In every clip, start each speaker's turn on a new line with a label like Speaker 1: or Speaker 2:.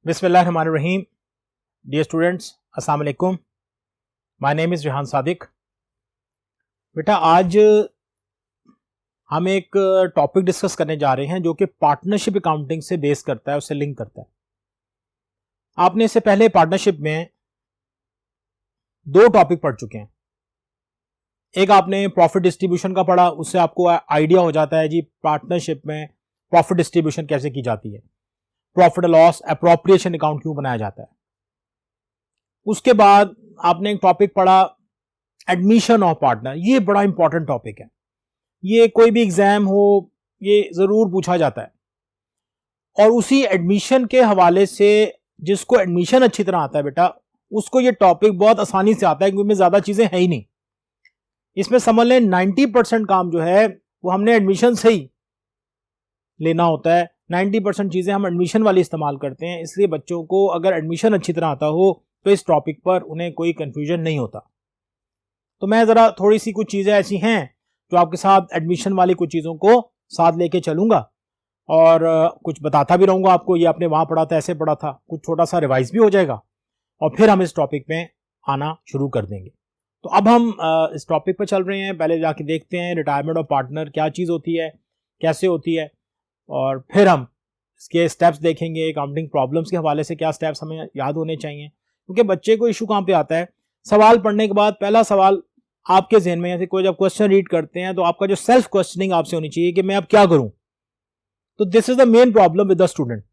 Speaker 1: बिस्मिल्लाहिर्रहमानिर्रहीम। Dear students, अस्सलाम वालेकुम। My name is Rehan Sadiq. बेटा, आज हम एक टॉपिक डिस्कस करने जा रहे हैं जो कि पार्टनरशिप अकाउंटिंग से बेस करता है, उससे लिंक करता है। आपने इससे पहले पार्टनरशिप में दो टॉपिक पढ़ चुके हैं। एक आपने प्रॉफिट डिस्ट्रीब्यूशन का पढ़ा, उससे आपको आइडिया हो जाता है जी पार्टनरशिप में प्रॉफिट डिस्ट्रीब्यूशन कैसे की जाती है, प्रॉफिट लॉस एप्रोप्रिएशन अकाउंट क्यों बनाया जाता है। उसके बाद आपने एक टॉपिक पढ़ा एडमिशन ऑफ पार्टनर। ये बड़ा इंपॉर्टेंट टॉपिक है, ये कोई भी एग्जाम हो ये जरूर पूछा जाता है। और उसी एडमिशन के हवाले से जिसको एडमिशन अच्छी तरह आता है बेटा, उसको ये टॉपिक बहुत आसानी से आता है, क्योंकि ज्यादा चीजें है ही नहीं। इसमें समझ लें 90% काम जो है वो हमने एडमिशन से ही लेना होता है। 90% चीजें हम एडमिशन वाली इस्तेमाल करते हैं, इसलिए बच्चों को अगर एडमिशन अच्छी तरह आता हो तो इस टॉपिक पर उन्हें कोई कंफ्यूजन नहीं होता। तो मैं जरा थोड़ी सी कुछ चीजें ऐसी हैं जो आपके साथ एडमिशन वाली कुछ चीजों को साथ लेके चलूंगा और कुछ बताता भी रहूंगा आपको, ये आपने वहां पढ़ा था, ऐसे पढ़ा था, कुछ छोटा सा रिवाइज भी हो जाएगा और फिर हम इस टॉपिक में आना शुरू कर देंगे। तो अब हम इस टॉपिक पर चल रहे हैं। पहले जाके देखते हैं रिटायरमेंट ऑफ पार्टनर क्या चीज़ होती है, कैसे होती है, और फिर हम इसके स्टेप्स देखेंगे। अकाउंटिंग प्रॉब्लम्स के हवाले से क्या स्टेप्स हमें याद होने चाहिए, क्योंकि बच्चे को इशू कहाँ पे आता है, सवाल पढ़ने के बाद पहला सवाल आपके ज़हन में, जैसे कोई जब क्वेश्चन रीड करते हैं तो आपका जो सेल्फ क्वेश्चनिंग आपसे होनी चाहिए कि मैं अब क्या करूं। तो this is the main problem with the student.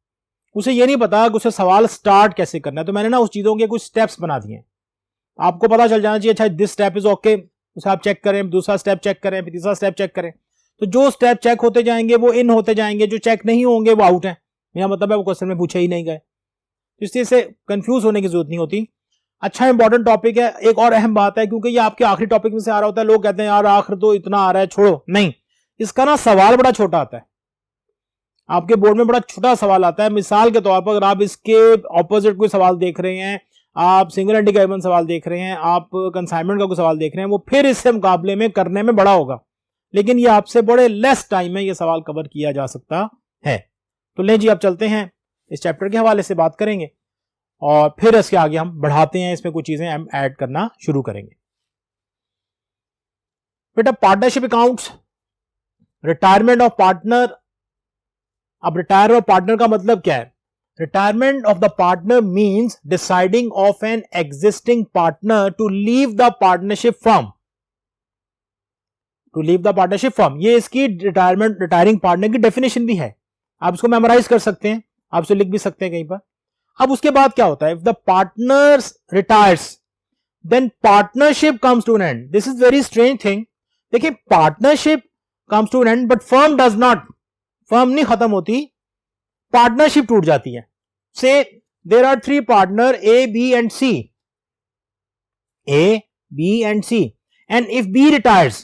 Speaker 1: उसे ये नहीं पता कि उसे सवाल स्टार्ट कैसे करना है। तो मैंने ना उस चीज़ों के कुछ स्टेप्स बना दिए हैं, आपको पता चल जाना चाहिए अच्छा दिस स्टेप इज ओके, उसे आप चेक करें, दूसरा स्टेप चेक करें, फिर तीसरा स्टेप चेक करें। तो जो स्टेप चेक होते जाएंगे वो इन होते जाएंगे, जो चेक नहीं होंगे वो आउट है। मेरा मतलब है वो क्वेश्चन में पूछे ही नहीं गए। तो इसलिए से कंफ्यूज होने की जरूरत नहीं होती। अच्छा इंपॉर्टेंट टॉपिक है। एक और अहम बात है, क्योंकि ये आपके आखिरी टॉपिक में से आ रहा होता है, लोग कहते हैं यार आखिर तो इतना आ रहा है, छोड़ो। नहीं, इसका ना सवाल बड़ा छोटा आता है, आपके बोर्ड में बड़ा छोटा सवाल आता है। मिसाल के तौर पर अगर आप इसके ऑपोजिट कोई सवाल देख रहे हैं, आप सिंगल एंटी गिवन सवाल देख रहे हैं, आप कंसाइनमेंट का कोई सवाल देख रहे हैं, वो फिर इससे मुकाबले में करने में बड़ा होगा, लेकिन ये आपसे बड़े लेस टाइम में ये सवाल कवर किया जा सकता है। तो ले जी, अब चलते हैं इस चैप्टर के हवाले से बात करेंगे और फिर इसके आगे हम बढ़ाते हैं, इसमें कुछ चीजें हम ऐड करना शुरू करेंगे। बेटा, partnership accounts, retirement of partner. अब रिटायर ऑफ पार्टनर का मतलब क्या है? Retirement of the partner means deciding of an existing partner to leave the partnership firm. To leave the partnership firm, ये इसकी रिटायरिंग पार्टनर की डेफिनेशन भी है। आप इसको मेमोराइज कर सकते हैं, आप इसे लिख भी सकते हैं कहीं पर। अब उसके बाद क्या होता है? If the partners retires then partnership comes to an end. This is very strange thing. देखिए, partnership comes to an end but firm does not. Firm नहीं खत्म होती, पार्टनरशिप टूट जाती है। Say there are three partner A B and C, A B and C, and if B retires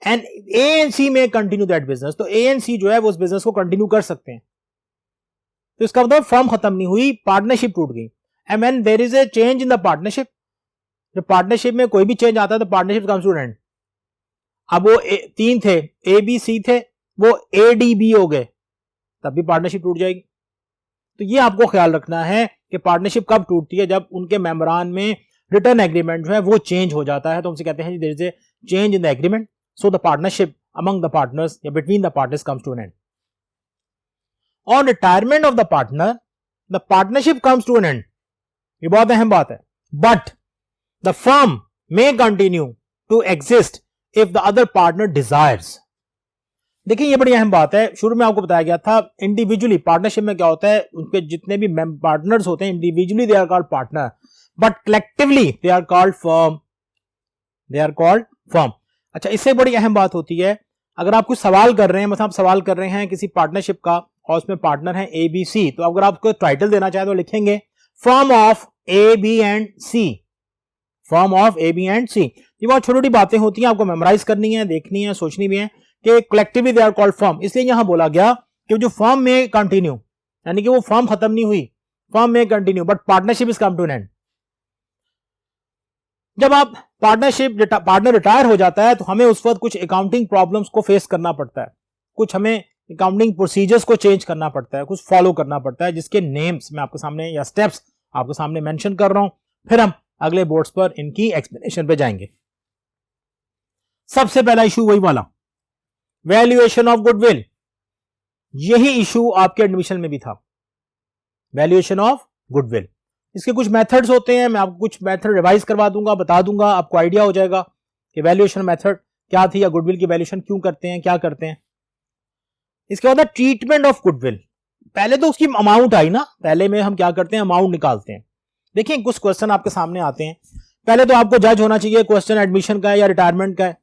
Speaker 1: and A and C में continue that business, तो ए and सी जो है वो उस बिजनेस को कंटिन्यू कर सकते हैं। तो इसका मतलब फर्म खत्म नहीं हुई, पार्टनरशिप टूट गई। And when there is a change in the partnership, जब पार्टनरशिप में कोई भी चेंज आता है तो partnership comes to an end. अब वो तीन थे, ए बी सी थे, वो ए डी बी हो गए, तब भी पार्टनरशिप टूट जाएगी। तो ये आपको ख्याल रखना है कि पार्टनरशिप कब टूटती है? जब उनके मेमोरान में रिटर्न एग्रीमेंट जो है वो चेंज हो जाता है, तो उनसे कहते हैं there is a change in the agreement, so the partnership among the partners या between the partners comes to an end. On retirement of the partner the partnership comes to an end. ये बहुत अहम बात है। But the firm may continue to exist if the other partner desires. देखिए, ये बड़ी अहम बात है। शुरू में आपको बताया गया था इंडिविजुअली पार्टनरशिप में क्या होता है, उनके जितने भी पार्टनर्स होते हैं individually they are called partner, but collectively they are called firm. They are called firm. अच्छा, इससे बड़ी अहम बात होती है, अगर आप कुछ सवाल कर रहे हैं, मतलब आप सवाल कर रहे हैं किसी पार्टनरशिप का और उसमें पार्टनर है ए बी सी, तो अगर आपको टाइटल देना चाहे तो लिखेंगे firm of A B and C. Firm of A B and C. ये बहुत छोटी छोटी बातें होती हैं, आपको मेमोराइज करनी है, देखनी है, सोचनी भी है कि collectively they are called firm. इसलिए यहां बोला गया कि जो फर्म में कंटिन्यू, यानी कि वो फर्म खत्म नहीं हुई, फर्म में continue but partnership is come to an end. जब आप पार्टनर रिटायर हो जाता है तो हमें उस वक्त कुछ अकाउंटिंग प्रॉब्लम्स को फेस करना पड़ता है, कुछ हमें अकाउंटिंग प्रोसीजर्स को चेंज करना पड़ता है, कुछ फॉलो करना पड़ता है, जिसके नेम्स मैं आपके सामने या स्टेप्स आपके सामने मेंशन कर रहा हूं। फिर हम अगले बोर्ड्स पर इनकी एक्सप्लेनेशन पे जाएंगे। सबसे पहला इशू वही वाला, वैल्यूएशन ऑफ गुडविल। यही इशू आपके एडमिशन में भी था, वैल्यूएशन ऑफ गुडविल। इसके कुछ मेथड्स होते हैं, मैं आपको कुछ मेथड रिवाइज करवा दूंगा, बता दूंगा, आपको आइडिया हो जाएगा कि वैल्यूएशन मेथड क्या थी या गुडविल की वैल्यूएशन क्यों करते हैं, क्या करते हैं। इसके बाद ट्रीटमेंट ऑफ गुडविल। पहले तो उसकी अमाउंट आई ना, पहले में हम क्या करते हैं, अमाउंट निकालते हैं। देखिए कुछ क्वेश्चन आपके सामने आते हैं, पहले तो आपको जज होना चाहिए क्वेश्चन एडमिशन का है या रिटायरमेंट का है।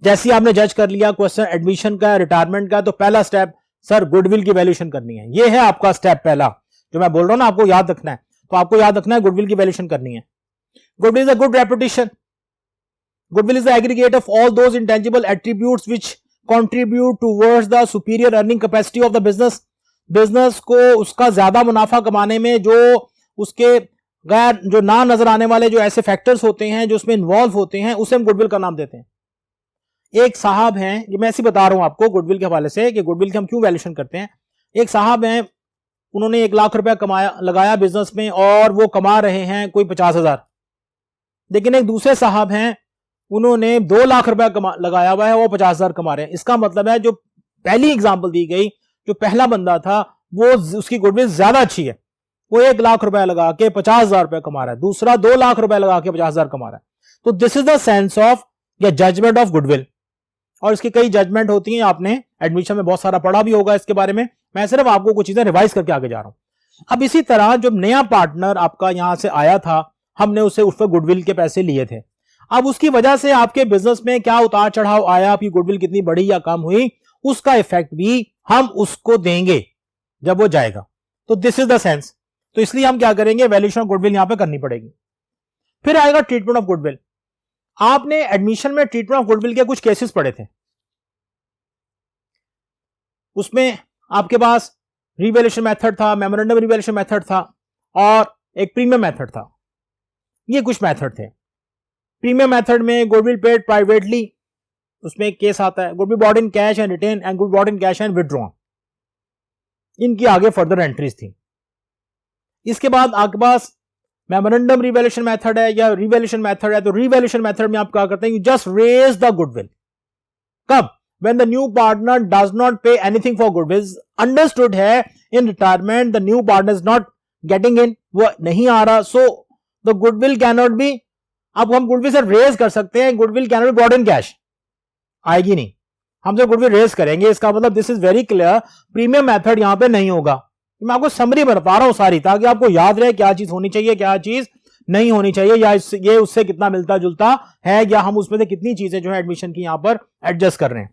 Speaker 1: जैसे ही आपने जज कर लिया क्वेश्चन एडमिशन का है, रिटायरमेंट का है, तो पहला स्टेप सर गुडविल की वैल्यूएशन करनी है। ये है आपका स्टेप पहला, जो मैं बोल रहा हूं ना, आपको याद रखना है। तो आपको याद रखना है गुडविल की वैल्यूएशन करनी है। Goodwill is a good reputation. Goodwill is the aggregate of all those intangible attributes which contribute towards the superior earning capacity of the business. Business को उसका ज्यादा मुनाफा कमाने में जो उसके गैर जो ना नजर आने वाले जो ऐसे फैक्टर्स होते हैं जो उसमें इन्वॉल्व होते हैं, उसे हम गुडविल का नाम देते हैं। एक साहब हैं, ये मैं ऐसे बता रहा हूं आपको गुडविल के हवाले से कि गुडविल की हम क्यों वैल्यूएशन करते हैं। एक साहब हैं, उन्होंने 1 लाख रुपया कमाया लगाया बिजनेस में और वो कमा रहे हैं कोई 50,000। लेकिन एक दूसरे साहब हैं, उन्होंने 2 लाख रुपया लगाया हुआ है, वो 50,000 कमा रहे हैं। इसका मतलब है जो पहली एग्जाम्पल दी गई, जो पहला बंदा था वो उसकी गुडविल ज्यादा अच्छी है, वो 1 लाख रुपया लगा के 50,000 रुपया कमा रहा है, दूसरा 2 लाख रुपया लगा के 50,000 कमा रहा है। तो this is the sense of या जजमेंट ऑफ गुडविल। और इसकी कई जजमेंट होती हैं, आपने एडमिशन में बहुत सारा पढ़ा भी होगा इसके बारे में, मैं सिर्फ आपको कुछ चीजें रिवाइज करके आगे जा रहा हूं। अब इसी तरह जो नया पार्टनर आपका यहां से आया था, हमने उससे उस पर गुडविल के पैसे लिए थे। अब उसकी वजह से आपके बिजनेस में क्या उतार चढ़ाव आया, आपकी गुडविल कितनी बढ़ी या कम हुई, उसका इफेक्ट भी हम उसको देंगे जब वो जाएगा। तो दिस इज द सेंस। तो इसलिए हम क्या करेंगे, वैल्यूएशन ऑफ गुडविल यहां पे करनी पड़ेगी। फिर आएगा ट्रीटमेंट ऑफ गुडविल। आपने एडमिशन में ट्रीटमेंट ऑफ गुडविल के कुछ केसेस पढ़े थे, उसमें आपके पास रिवैल्यूएशन मेथड था, मेमोरेंडम रिवैल्यूएशन मेथड था और एक प्रीमियम मेथड था। ये कुछ मेथड थे। प्रीमियम मेथड में गुडविल पेड प्राइवेटली, उसमें एक केस आता है, goodwill bought in cash and retained and goodwill bought in cash and withdrawn. इनकी आगे फर्दर एंट्रीज थी। इसके बाद आपके पास मेमोरेंडम रिवैल्यूएशन मेथड है या रिवैल्यूएशन मेथड है। तो रिवैल्यूएशन मेथड में आप क्या करते हैं, you just raise the goodwill. कब? when the new partner does not pay anything for goodwill। understood है in retirement the new partner is not getting in, वो नहीं आ रहा, so the goodwill cannot be, अब हम गुडविल से raise कर सकते हैं, goodwill cannot be brought in cash, आएगी नहीं, हम जो गुडविल रेज करेंगे। इसका मतलब this is very clear, premium method यहां पे नहीं होगा। मैं आपको समरी बता रहा हूं सारी, ताकि आपको याद रहे क्या चीज होनी चाहिए क्या चीज नहीं होनी चाहिए, या ये उससे कितना मिलता जुलता है, या हम उसमें से कितनी चीजें जो है एडमिशन की यहां पर एडजस्ट कर रहे हैं।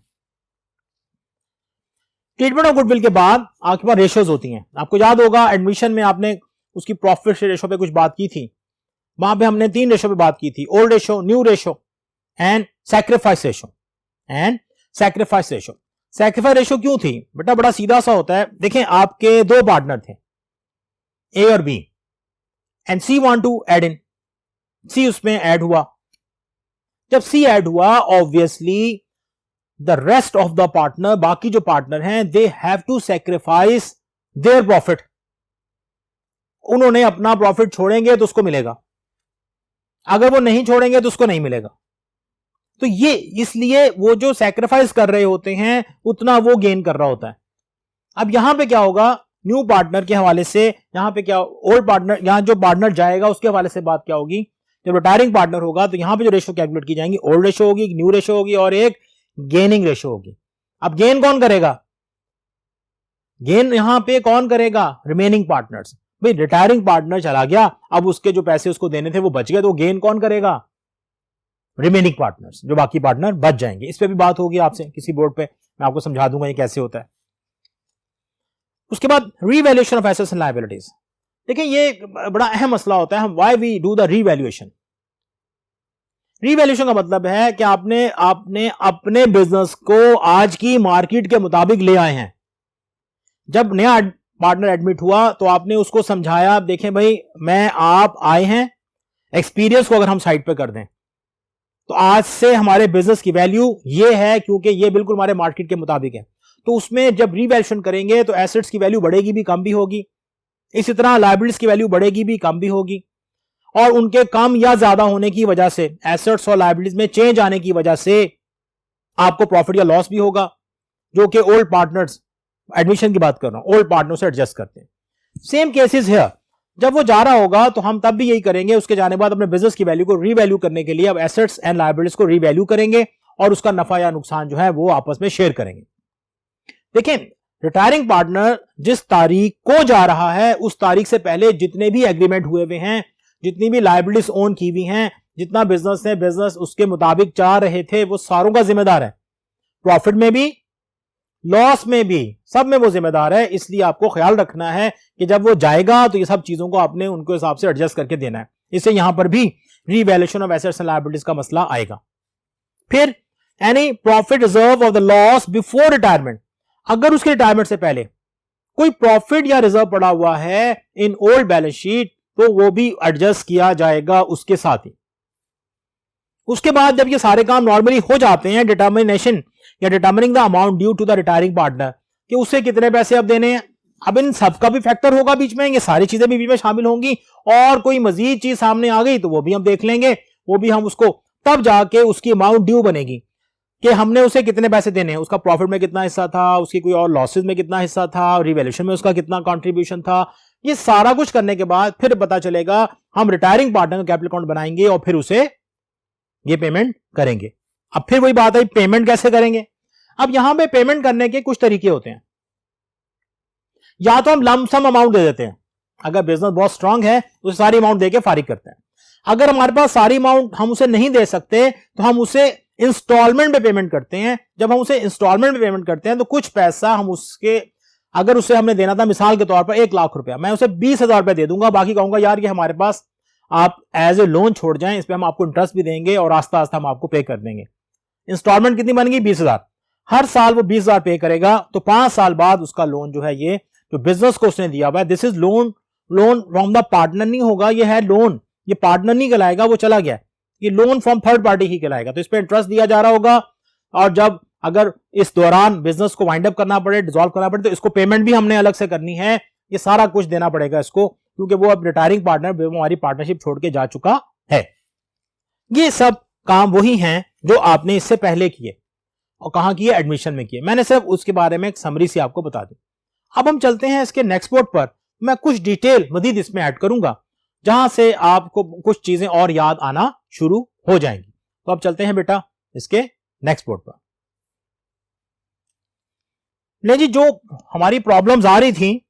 Speaker 1: ट्रीटमेंट ऑफ गुडविल के बाद आपके पास रेशियोज होती हैं। आपको याद होगा एडमिशन में आपने उसकी प्रॉफिट रेशियो पे कुछ बात की थी, वहां पे हमने 3 रेशियो पे बात की थी, old ratio, new ratio and sacrifice ratio. And sacrifice ratio, sacrifice ratio क्यों थी बेटा, बड़ा सीधा सा होता है। देखें आपके 2 पार्टनर थे, ए और B, and C want to add in, C उसमें ऐड हुआ। जब सी ऐड हुआ, obviously the rest of the partner, बाकी जो पार्टनर हैं, they have to sacrifice their profit. उन्होंने अपना प्रॉफिट छोड़ेंगे तो उसको मिलेगा, अगर वो नहीं छोड़ेंगे तो उसको नहीं मिलेगा। तो ये इसलिए वो जो सैक्रिफाइस कर रहे होते हैं उतना वो गेन कर रहा होता है। अब यहां पे क्या होगा, न्यू पार्टनर के हवाले से, यहां पे क्या, ओल्ड पार्टनर, यहां जो पार्टनर जाएगा उसके हवाले से बात क्या होगी, जब रिटायरिंग पार्टनर होगा तो यहां पे जो रेशियो कैलकुलेट की जाएंगी, ओल्ड रेशियो होगी, एक न्यू रेशियो होगी और एक गेनिंग रेशियो होगी। अब गेन कौन करेगा, गेन यहां पे कौन करेगा, रिमेनिंग पार्टनर्स। भाई रिटायरिंग पार्टनर चला गया, अब उसके जो पैसे उसको देने थे वो बच गए, तो गेन कौन करेगा, रिमेनिंग पार्टनर्स, जो बाकी पार्टनर बच जाएंगे। इस पे भी बात होगी आपसे किसी बोर्ड पे, मैं आपको समझा दूंगा ये कैसे होता है। उसके बाद revaluation of assets and liabilities. देखिए ये बड़ा अहम मसला होता है, हम why we do the revaluation. Revaluation का मतलब है कि आपने अपने बिजनेस को आज की मार्केट के मुताबिक ले आए हैं। जब नया पार्टनर एडमिट हुआ तो आपने उसको समझाया, देखें भाई मैं आप आए हैं, एक्सपीरियंस को अगर हम साइड पे कर दें तो आज से हमारे बिजनेस की वैल्यू ये है, क्योंकि ये बिल्कुल हमारे मार्केट के मुताबिक है। तो उसमें जब रीवैल्यूएशन करेंगे तो एसेट्स की वैल्यू बढ़ेगी भी कम भी होगी, इसी तरह लायबिलिटीज की वैल्यू बढ़ेगी भी कम भी होगी, और उनके कम या ज्यादा होने की वजह से, एसेट्स और लायबिलिटीज में चेंज आने की वजह से आपको प्रॉफिट या लॉस भी होगा, जो कि ओल्ड पार्टनर्स, एडमिशन की बात कर रहा हूं, ओल्ड पार्टनर से एडजस्ट करते हैं। सेम केसेस है, जब वो जा रहा होगा तो हम तब भी यही करेंगे, उसके जाने बाद अपने बिजनेस की वैल्यू को रीवैल्यू करने के लिए अब एसेट्स एंड लायबिलिटीज को रीवैल्यू करेंगे और उसका नफा या नुकसान जो है वो आपस में शेयर करेंगे। देखें, रिटायरिंग पार्टनर जिस तारीख को जा रहा है उस तारीख से पहले जितने भी एग्रीमेंट हुए हुए हैं, जितनी भी लायबिलिटीज ओन की हुई हैं, जितना बिजनेस है, बिजनेस उसके मुताबिक जा रहे थे, वो सारों का जिम्मेदार है। प्रॉफिट में भी, लॉस में भी, सब में वो जिम्मेदार है। इसलिए आपको ख्याल रखना है कि जब वो जाएगा तो ये सब चीजों को आपने उनके हिसाब से एडजस्ट करके देना है। इससे यहां पर भी revaluation of assets and liabilities का मसला आएगा। फिर any profit reserve of the loss before retirement, अगर उसके रिटायरमेंट से पहले कोई प्रॉफिट या रिजर्व पड़ा हुआ है इन ओल्ड बैलेंस शीट, तो वो भी एडजस्ट किया जाएगा उसके साथ ही। उसके बाद जब ये सारे काम नॉर्मली हो जाते हैं, डिटर्मिनेशन या determining the amount due to the retiring partner, कि उससे कितने पैसे अब देने हैं, अब इन सब का भी फैक्टर होगा बीच में, ये सारी चीजें भी बीच में शामिल होंगी, और कोई मजीद चीज सामने आ गई तो वो भी हम देख लेंगे, वो भी हम उसको तब जाके उसकी अमाउंट ड्यू बनेगी कि हमने उसे कितने पैसे देने हैं, उसका प्रॉफिट में कितना हिस्सा था, उसकी कोई और लॉसेज में कितना हिस्सा था, रिवैल्यूएशन में उसका कितना कंट्रीब्यूशन था। ये सारा कुछ करने के बाद फिर पता चलेगा, हम रिटायरिंग पार्टनर का कैपिटल अकाउंट बनाएंगे और फिर उसे ये पेमेंट करेंगे। अब फिर वही बात है, पेमेंट कैसे करेंगे। अब यहां पे पेमेंट करने के कुछ तरीके होते हैं। या तो हम लम सम अमाउंट दे देते हैं, अगर बिजनेस बहुत स्ट्रांग है तो सारी अमाउंट देके फारिग करते हैं। अगर हमारे पास सारी अमाउंट हम उसे नहीं दे सकते तो हम उसे इंस्टॉलमेंट में पेमेंट करते हैं। जब हम उसे इंस्टॉलमेंट में पेमेंट करते हैं तो कुछ पैसा हम उसके, अगर उसे हमने देना था मिसाल के तौर पर 1 लाख रुपया, मैं उसे 20,000 रुपया दे दूंगा, बाकी कहूंगा यार ये हमारे पास आप एज ए लोन छोड़ जाएं, इस पर हम आपको इंटरेस्ट भी देंगे और आस्ता आस्ता हम आपको पे कर देंगे। इंस्टॉलमेंट कितनी बन गई, 20,000। हर साल वो 20,000 पे करेगा, तो 5 साल बाद उसका लोन जो है, ये जो बिजनेस को उसने दिया हुआ है, this is loan, loan from the partner नहीं होगा, ये है लोन, ये पार्टनर नहीं कहलाएगा, वो चला गया, ये लोन फ्रॉम थर्ड पार्टी ही कहलाएगा। तो इस पर इंटरेस्ट दिया जा रहा होगा, और जब अगर इस दौरान बिजनेस को वाइंड अप करना पड़े, डिसॉल्व करना पड़े, तो इसको पेमेंट भी हमने अलग से करनी है। ये सारा कुछ देना पड़ेगा इसको, क्योंकि वो अब रिटायरिंग पार्टनर, वो हमारी पार्टनरशिप छोड़ के जा चुका है। ये सब काम वही हैं जो आपने इससे पहले किए, और कहां किए, एडमिशन में किए। मैंने सिर्फ उसके बारे में एक समरी से आपको बता दी। अब हम चलते हैं इसके नेक्स्ट बोर्ड पर, मैं कुछ डिटेल मजीद इसमें ऐड करूंगा, जहां से आपको कुछ चीजें और याद आना शुरू हो जाएंगी। तो अब चलते हैं बेटा इसके नेक्स्ट बोर्ड पर। ले जी, जो हमारी प्रॉब्लम्स आ रही थी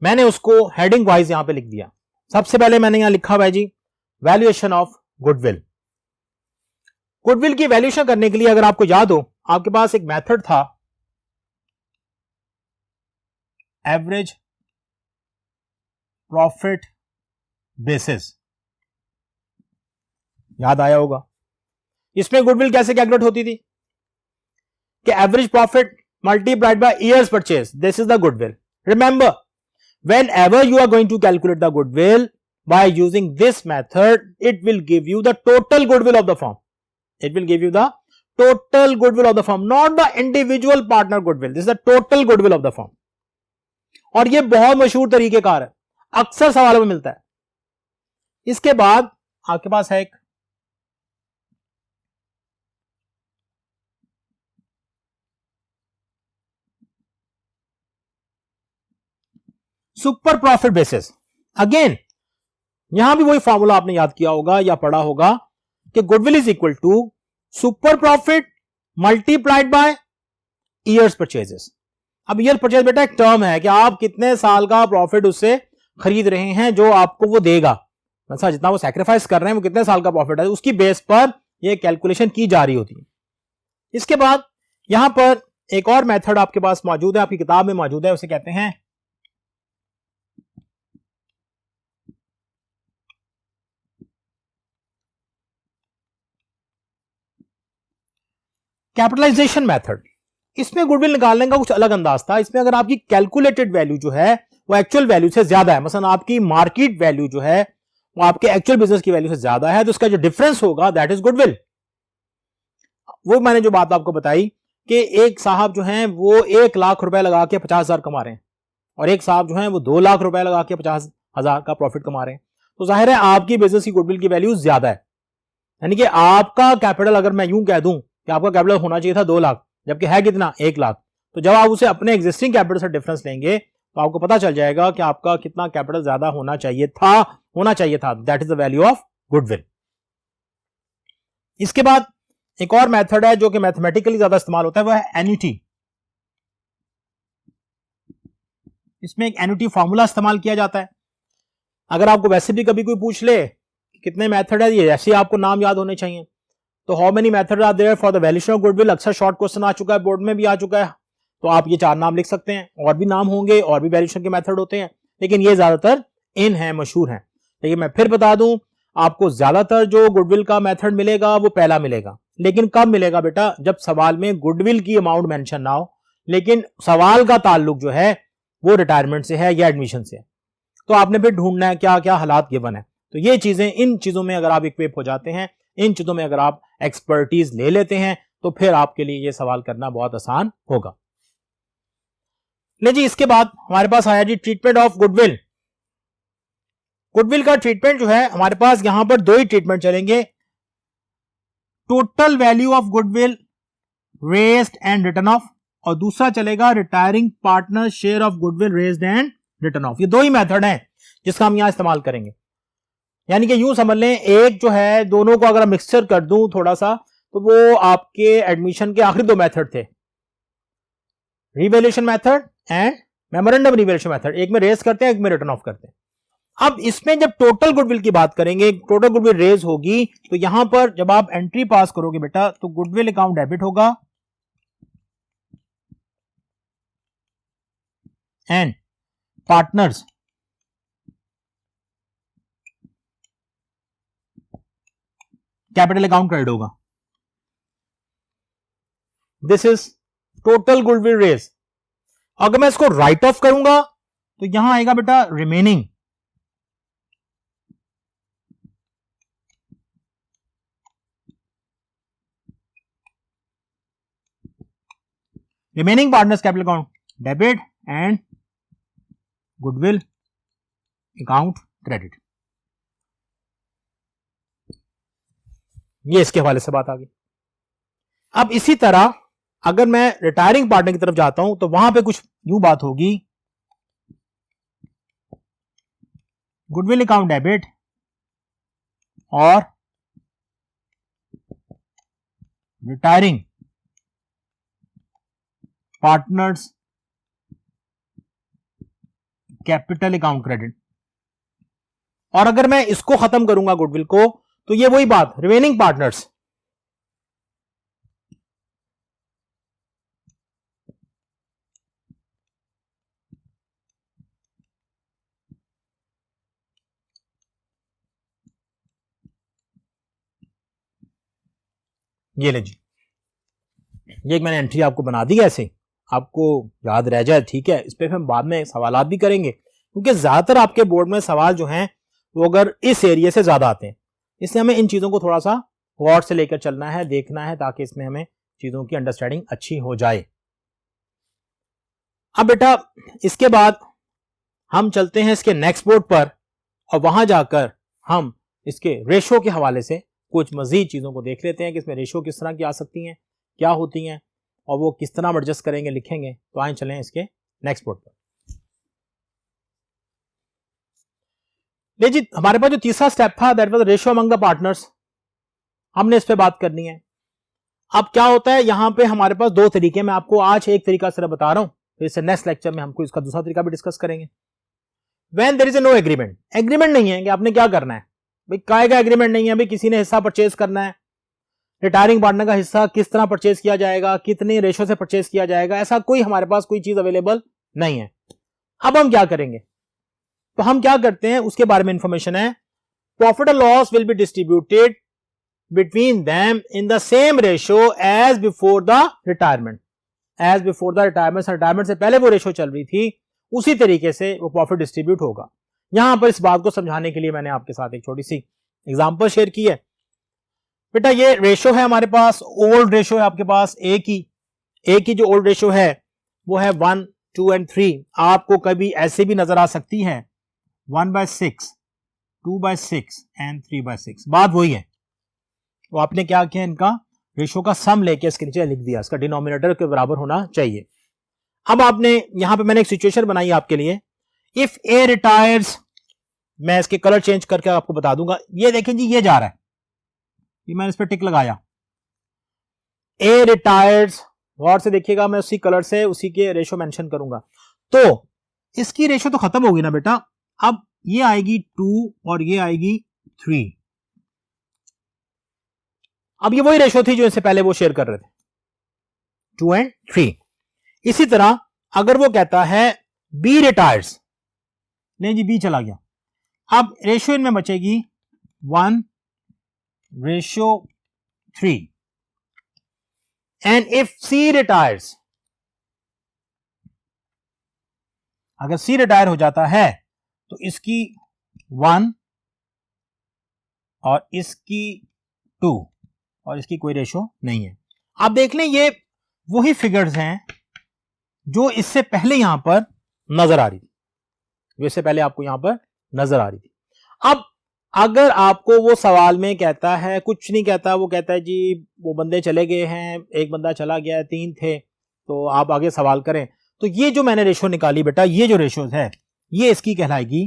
Speaker 1: मैंने उसको हेडिंग वाइज यहां पे लिख दिया। सबसे पहले मैंने यहां लिखा हुआ है जी, वैल्यूएशन ऑफ गुडविल। गुडविल की वैल्यूएशन करने के लिए, अगर आपको याद हो, आपके पास एक मेथड था, एवरेज प्रॉफिट बेसिस, याद आया होगा। इसमें गुडविल कैसे कैलकुलेट होती थी कि average profit multiplied by years purchase, this is the goodwill. Remember, whenever you are going to calculate the goodwill by using this method, it will give you the total goodwill of the firm. It will give you the total goodwill of the firm, not the individual partner goodwill. This is the total goodwill of the firm. और ये बहुत मशहूर तरीकेकार है, अक्सर सवालों में मिलता है। इसके बाद आपके पास है एक सुपर प्रॉफिट बेसिस। अगेन यहां भी वही फॉर्मूला आपने याद किया होगा या पढ़ा होगा कि goodwill is equal to super profit multiplied by years purchases. अब ईयर परचेज बेटा एक टर्म है कि आप कितने साल का प्रॉफिट उससे खरीद रहे हैं, जो आपको वो देगा, मतलब जितना वो सैक्रिफाइस कर रहे हैं वो कितने साल का प्रॉफिट है, उसकी बेस पर ये कैलकुलेशन की जा रही होती है। इसके बाद यहां पर एक और मेथड आपके पास मौजूद है, आपकी किताब में मौजूद है, उसे कहते हैं कैपिटलाइजेशन मेथड। इसमें गुडविल निकालने का कुछ अलग अंदाज था। इसमें अगर आपकी कैलकुलेटेड वैल्यू जो है वो एक्चुअल वैल्यू से ज्यादा है, मसलन आपकी मार्केट वैल्यू जो है वो आपके एक्चुअल बिजनेस की वैल्यू से ज्यादा है, तो उसका जो डिफरेंस होगा दैट इज गुडविल। वो मैंने जो बात आपको बताई कि एक साहब जो हैं वो 1 लाख रुपए लगा के 50,000 कमा रहे हैं और एक साहब जो हैं वो 2 लाख रुपए लगा के 50,000 का प्रॉफिट कमा रहे हैं, तो जाहिर है आपकी बिजनेस की गुडविल की वैल्यू ज्यादा है। यानी कि आपका कैपिटल, अगर मैं यूं कह दूं कि आपका कैपिटल होना चाहिए था 2 लाख, जबकि है कितना 1 लाख, तो जब आप उसे अपने एग्जिस्टिंग कैपिटल से डिफरेंस लेंगे तो आपको पता चल जाएगा कि आपका कितना कैपिटल ज्यादा होना चाहिए था। That is the value of goodwill. इसके बाद एक और मेथड है जो कि मैथमेटिकली ज्यादा इस्तेमाल होता है, वो है एन्युटी। इसमें एक एन्युटी फॉर्मूला इस्तेमाल किया जाता है। अगर आपको वैसे भी कभी कोई पूछ ले कि कितने मेथड है, ये ऐसे आपको नाम याद होने चाहिए, तो how many method are there for the valuation of goodwill, अक्सर शॉर्ट क्वेश्चन आ चुका है, बोर्ड में भी आ चुका है, तो आप ये 4 नाम लिख सकते हैं। और भी नाम होंगे और भी वैल्यूएशन के मेथड होते हैं, लेकिन ये ज्यादातर इन है, मशहूर है। लेकिन मैं फिर बता दूं, आपको ज्यादातर जो गुडविल का मेथड मिलेगा वो पहला मिलेगा, लेकिन कब मिलेगा बेटा, जब सवाल में गुडविल की अमाउंट मेंशन ना हो, लेकिन सवाल का ताल्लुक जो है वो रिटायरमेंट से है या एडमिशन से है, तो आपने फिर ढूंढना है क्या क्या हालात गिवन है। तो ये चीजें, इन चीजों में अगर आप इक्विप हो जाते हैं, इन चीजों में अगर आप एक्सपर्टीज ले लेते हैं, तो फिर आपके लिए ये सवाल करना बहुत आसान होगा। ले जी, इसके बाद हमारे पास आया G treatment of goodwill. Goodwill का ट्रीटमेंट जो है हमारे पास यहां पर 2 ही ट्रीटमेंट चलेंगे, total value of goodwill raised and written off, और दूसरा चलेगा retiring partner share of goodwill raised and written off. ये 2 ही मेथड हैं जिसका हम यहां इस्तेमाल करेंगे। यानी कि यूं समझ लें, एक जो है दोनों को अगर मिक्सचर कर दूं थोड़ा सा, तो वो आपके एडमिशन के आखिरी 2 मेथड थे, revaluation method and memorandum revaluation method. एक में रेज करते हैं, एक में रिटर्न ऑफ करते हैं। अब इसमें जब टोटल गुडविल की बात करेंगे, टोटल गुडविल रेज होगी, तो यहां पर जब आप एंट्री पास करोगे बेटा, तो गुडविल अकाउंट डेबिट होगा and partners capital account credit होगा। This is total goodwill raise. अगर मैं इसको राइट ऑफ करूंगा तो यहां आएगा बेटा remaining, remaining partners capital account debit and goodwill account credit. ये इसके हवाले से बात आ गई। अब इसी तरह अगर मैं रिटायरिंग पार्टनर की तरफ जाता हूं तो वहां पे कुछ यूं बात होगी, गुडविल अकाउंट डेबिट और retiring partners capital account credit. और अगर मैं इसको खत्म करूंगा गुडविल को, तो ये वही बात, रिमेनिंग पार्टनर्स ये ले जी, ये एक मैंने एंट्री आपको बना दी, ऐसे आपको याद रह जाए, ठीक है। इस पे हम बाद में सवाल भी करेंगे, क्योंकि ज्यादातर आपके बोर्ड में सवाल जो हैं वो अगर इस एरिया से ज्यादा आते हैं, इसलिए हमें इन चीजों को थोड़ा सा गौर से लेकर चलना है, देखना है, ताकि इसमें हमें चीजों की अंडरस्टैंडिंग अच्छी हो जाए। अब बेटा इसके बाद हम चलते हैं इसके नेक्स्ट बोर्ड पर, और वहां जाकर हम इसके रेशो के हवाले से कुछ मजीद चीजों को देख लेते हैं कि इसमें रेशो किस तरह की आ सकती हैं, क्या होती हैं, और वो किस तरह एडजस्ट करेंगे, लिखेंगे। तो आए चलें इसके नेक्स्ट बोर्ड पर। ले जी, हमारे पास जो तीसरा स्टेप था, that was ratio among the partners, हमने इस पे बात करनी है। अब क्या होता है, यहां पे हमारे पास 2 तरीके, मैं आपको आज एक तरीका सिर्फ बता रहा हूं, तो इससे नेक्स्ट लेक्चर में हमको इसका दूसरा तरीका भी डिस्कस करेंगे। When there is no agreement, agreement नहीं है कि आपने क्या करना है भाई, काय का एग्रीमेंट नहीं है भाई, किसी ने हिस्सा परचेज करना है, रिटायरिंग पार्टनर का हिस्सा किस तरह परचेज किया जाएगा, कितने रेशो से परचेज किया जाएगा, ऐसा कोई हमारे पास कोई चीज अवेलेबल नहीं है। अब हम क्या करेंगे, तो हम क्या करते हैं उसके बारे में इंफॉर्मेशन है, profit and loss will be distributed between them in the same ratio as before the retirement. As before the retirement, retirement से पहले वो रेशियो चल रही थी, उसी तरीके से वो प्रॉफिट डिस्ट्रीब्यूट होगा। यहां पर इस बात को समझाने के लिए मैंने आपके साथ एक छोटी सी एग्जांपल शेयर की है। बेटा ये रेशियो है हमारे पास, ओल्ड रेशियो है आपके पास ए की, ए की जो ओल्ड रेशो है वो है 1, 2 एंड 3। आपको कभी ऐसे भी नजर आ सकती है 1/6, 2/6 एंड 3/6। बात वही है, तो आपने क्या किया, इनका रेशो का सम लेके इसके नीचे लिख दिया, इसका डिनोमिनेटर के बराबर होना चाहिए। अब आपने यहां पे मैंने एक सिचुएशन बनाई आपके लिए, इफ ए रिटायर्स, मैं इसके कलर चेंज करके आपको बता दूंगा। ये देखें जी, ये जा रहा है, ये मैंने इस पर टिक लगाया, ए रिटायर्स, गौर से देखिएगा, मैं उसी कलर से उसी के रेशो मेंशन करूंगा। तो इसकी रेशो तो खत्म होगी ना बेटा, अब ये आएगी 2 और ये आएगी 3। अब ये वही रेशो थी जो इससे पहले वो शेयर कर रहे थे, 2 एंड 3। इसी तरह अगर वो कहता है बी रिटायर्स, नहीं जी बी चला गया, अब रेशो इनमें बचेगी 1/3। एंड इफ सी रिटायर्स, अगर सी रिटायर हो जाता है तो इसकी 1 और इसकी 2 और इसकी कोई रेशो नहीं है। आप देख लें, ये वही फिगर्स हैं जो इससे पहले यहां पर नजर आ रही थी, जो इससे पहले आपको यहां पर नजर आ रही थी। अब अगर आपको वो सवाल में कहता है, कुछ नहीं कहता, वो कहता है जी वो बंदे चले गए हैं, एक बंदा चला गया है, 3 थे, तो आप आगे सवाल करें, तो ये जो मैंने रेशो निकाली बेटा, ये जो रेशो है ये इसकी कहलाएगी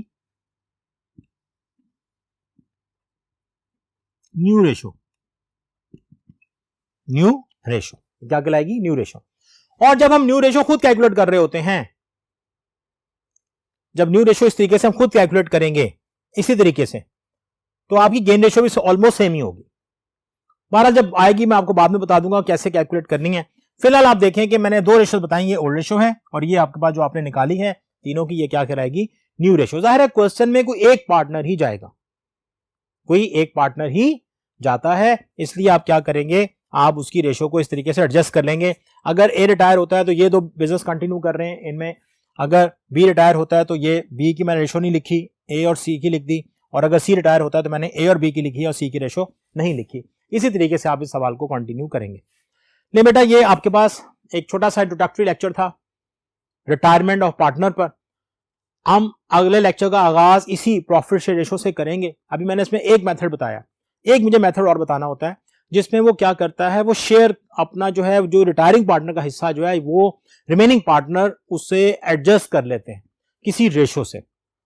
Speaker 1: न्यू रेशो। न्यू रेशो क्या कहलाएगी? New ratio. और जब हम न्यू रेशो खुद कैलकुलेट कर रहे होते हैं, जब न्यू रेशो इस तरीके से हम खुद कैलकुलेट करेंगे इसी तरीके से, तो आपकी गेन रेशो भी ऑलमोस्ट सेम ही होगी। बहरहाल जब आएगी मैं आपको बाद में बता दूंगा कैसे कैलकुलेट करनी है। फिलहाल आप देखें कि मैंने 2 रेशो बताई, ये ओल्ड रेशो है और ये आपके पास जो आपने निकाली है तीनों की, ये क्या कहलाएगी? New ratio. जाहिर है क्वेश्चन में कोई एक पार्टनर ही जाएगा, कोई एक पार्टनर ही जाता है, इसलिए आप क्या करेंगे, आप उसकी रेशो को इस तरीके से एडजस्ट कर लेंगे। अगर ए रिटायर होता है तो ये 2 बिजनेस कंटिन्यू कर रहे हैं इनमें, अगर बी रिटायर होता है तो ये बी की मैंने रेशो नहीं लिखी, ए और सी की लिख दी, और अगर सी रिटायर होता है तो मैंने ए और बी की लिखी और सी की रेशो नहीं लिखी। इसी तरीके से आप इस सवाल को कंटिन्यू करेंगे। ले बेटा, ये आपके पास एक छोटा सा इंट्रोडक्टरी लेक्चर था रिटायरमेंट ऑफ पार्टनर पर। हम अगले लेक्चर का आगाज इसी प्रॉफिट शेयर रेशो से करेंगे। अभी मैंने इसमें एक मेथड बताया, एक मुझे मेथड और बताना होता है जिसमें वो क्या करता है, वो शेयर अपना जो है, जो रिटायरिंग पार्टनर का हिस्सा जो है, वो रिमेनिंग पार्टनर उससे एडजस्ट कर लेते हैं किसी रेशो से,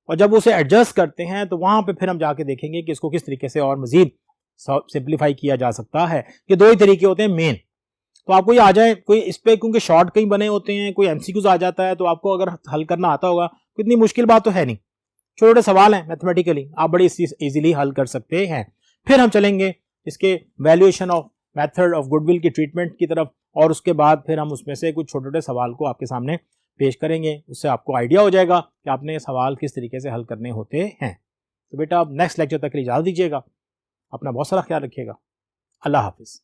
Speaker 1: और जब उसे एडजस्ट करते हैं तो वहां पे फिर हम जाके देखेंगे कि इसको किस तरीके से और मजीद सिंप्लीफाई किया जा सकता है। कि 2 ही तरीके होते हैं मेन, तो आपको ये आ जाए कोई इस पे, क्योंकि शॉर्ट कहीं बने होते हैं, कोई एमसीक्यूज आ जाता है, तो आपको अगर हल करना आता होगा, तो इतनी मुश्किल बात तो है नहीं, छोटे छोटे सवाल हैं मैथमेटिकली, आप बड़ी इजीली हल कर सकते हैं। फिर हम चलेंगे इसके valuation of method of goodwill की ट्रीटमेंट की तरफ, और उसके बाद फिर हम उसमें से कुछ छोटे छोटे सवाल को आपके सामने पेश करेंगे, उससे आपको आइडिया हो जाएगा कि आपने सवाल किस तरीके से हल करने होते हैं। तो बेटा आप नेक्स्ट लेक्चर तक इजाज़त दीजिएगा, अपना बहुत सारा ख्याल रखिएगा। अल्लाह हाफिज़।